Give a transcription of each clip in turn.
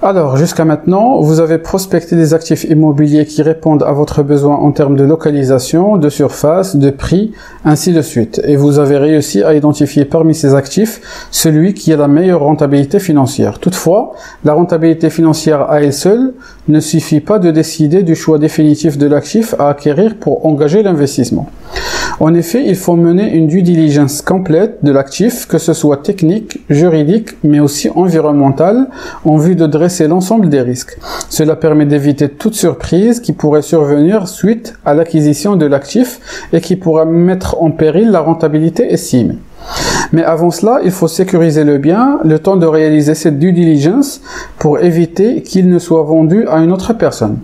Alors, jusqu'à maintenant, vous avez prospecté des actifs immobiliers qui répondent à votre besoin en termes de localisation, de surface, de prix, ainsi de suite. Et vous avez réussi à identifier parmi ces actifs celui qui a la meilleure rentabilité financière. Toutefois, la rentabilité financière à elle seule ne suffit pas de décider du choix définitif de l'actif à acquérir pour engager l'investissement. En effet, il faut mener une due diligence complète de l'actif, que ce soit technique, juridique, mais aussi environnementale, en vue de dresser l'ensemble des risques. Cela permet d'éviter toute surprise qui pourrait survenir suite à l'acquisition de l'actif et qui pourra mettre en péril la rentabilité estimée. Mais avant cela, il faut sécuriser le bien, le temps de réaliser cette due diligence pour éviter qu'il ne soit vendu à une autre personne.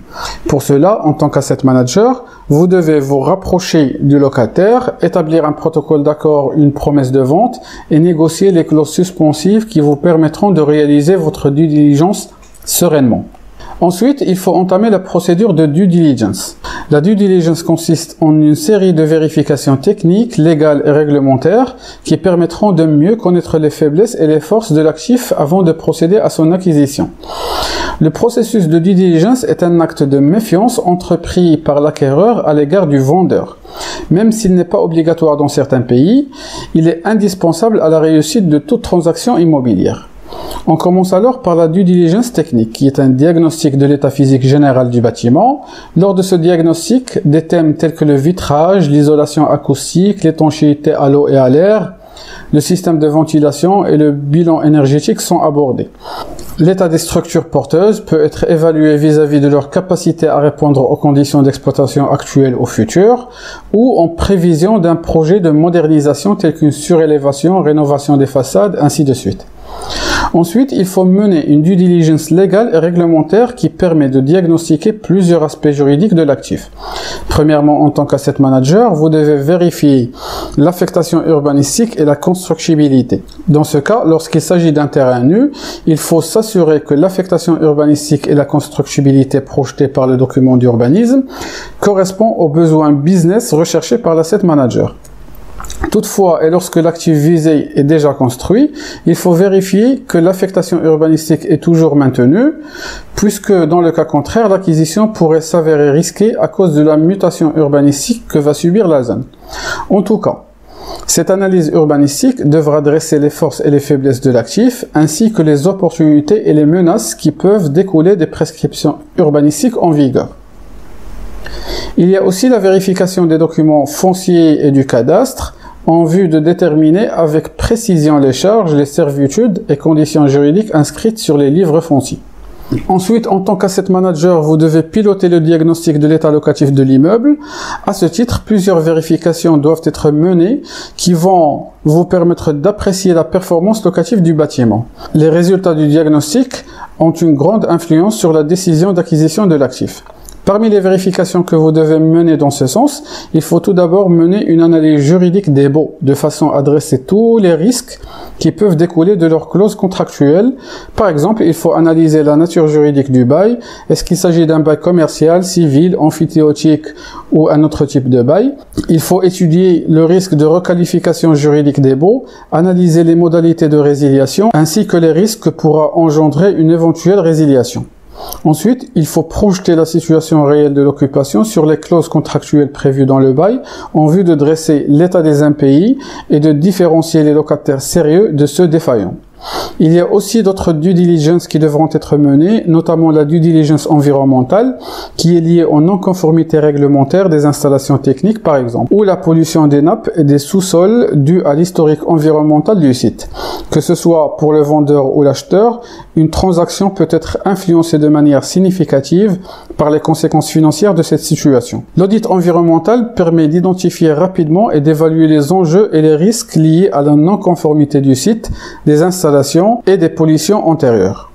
Pour cela, en tant qu'asset manager, vous devez vous rapprocher du locataire, établir un protocole d'accord, une promesse de vente et négocier les clauses suspensives qui vous permettront de réaliser votre due diligence sereinement. Ensuite, il faut entamer la procédure de due diligence. La due diligence consiste en une série de vérifications techniques, légales et réglementaires qui permettront de mieux connaître les faiblesses et les forces de l'actif avant de procéder à son acquisition. Le processus de due diligence est un acte de méfiance entrepris par l'acquéreur à l'égard du vendeur. Même s'il n'est pas obligatoire dans certains pays, il est indispensable à la réussite de toute transaction immobilière. On commence alors par la due diligence technique, qui est un diagnostic de l'état physique général du bâtiment. Lors de ce diagnostic, des thèmes tels que le vitrage, l'isolation acoustique, l'étanchéité à l'eau et à l'air, le système de ventilation et le bilan énergétique sont abordés. L'état des structures porteuses peut être évalué vis-à-vis de leur capacité à répondre aux conditions d'exploitation actuelles ou futures, ou en prévision d'un projet de modernisation tel qu'une surélévation, rénovation des façades, ainsi de suite. Ensuite, il faut mener une due diligence légale et réglementaire qui permet de diagnostiquer plusieurs aspects juridiques de l'actif. Premièrement, en tant qu'asset manager, vous devez vérifier l'affectation urbanistique et la constructibilité. Dans ce cas, lorsqu'il s'agit d'un terrain nu, il faut s'assurer que l'affectation urbanistique et la constructibilité projetée par le document d'urbanisme correspond aux besoins business recherchés par l'asset manager. Toutefois, et lorsque l'actif visé est déjà construit, il faut vérifier que l'affectation urbanistique est toujours maintenue, puisque dans le cas contraire, l'acquisition pourrait s'avérer risquée à cause de la mutation urbanistique que va subir la zone. En tout cas, cette analyse urbanistique devra dresser les forces et les faiblesses de l'actif, ainsi que les opportunités et les menaces qui peuvent découler des prescriptions urbanistiques en vigueur. Il y a aussi la vérification des documents fonciers et du cadastre, en vue de déterminer avec précision les charges, les servitudes et conditions juridiques inscrites sur les livres fonciers. Ensuite, en tant qu'asset manager, vous devez piloter le diagnostic de l'état locatif de l'immeuble. À ce titre, plusieurs vérifications doivent être menées qui vont vous permettre d'apprécier la performance locative du bâtiment. Les résultats du diagnostic ont une grande influence sur la décision d'acquisition de l'actif. Parmi les vérifications que vous devez mener dans ce sens, il faut tout d'abord mener une analyse juridique des baux, de façon à dresser tous les risques qui peuvent découler de leurs clauses contractuelles. Par exemple, il faut analyser la nature juridique du bail. Est-ce qu'il s'agit d'un bail commercial, civil, amphithéotique ou un autre type de bail? Il faut étudier le risque de requalification juridique des baux, analyser les modalités de résiliation, ainsi que les risques que pourra engendrer une éventuelle résiliation. Ensuite, il faut projeter la situation réelle de l'occupation sur les clauses contractuelles prévues dans le bail en vue de dresser l'état des impayés et de différencier les locataires sérieux de ceux défaillants. Il y a aussi d'autres due diligence qui devront être menées, notamment la due diligence environnementale, qui est liée aux non-conformités réglementaires des installations techniques, par exemple, ou la pollution des nappes et des sous-sols due à l'historique environnemental du site. Que ce soit pour le vendeur ou l'acheteur, une transaction peut être influencée de manière significative par les conséquences financières de cette situation. L'audit environnemental permet d'identifier rapidement et d'évaluer les enjeux et les risques liés à la non-conformité du site, des installations et des pollutions antérieures.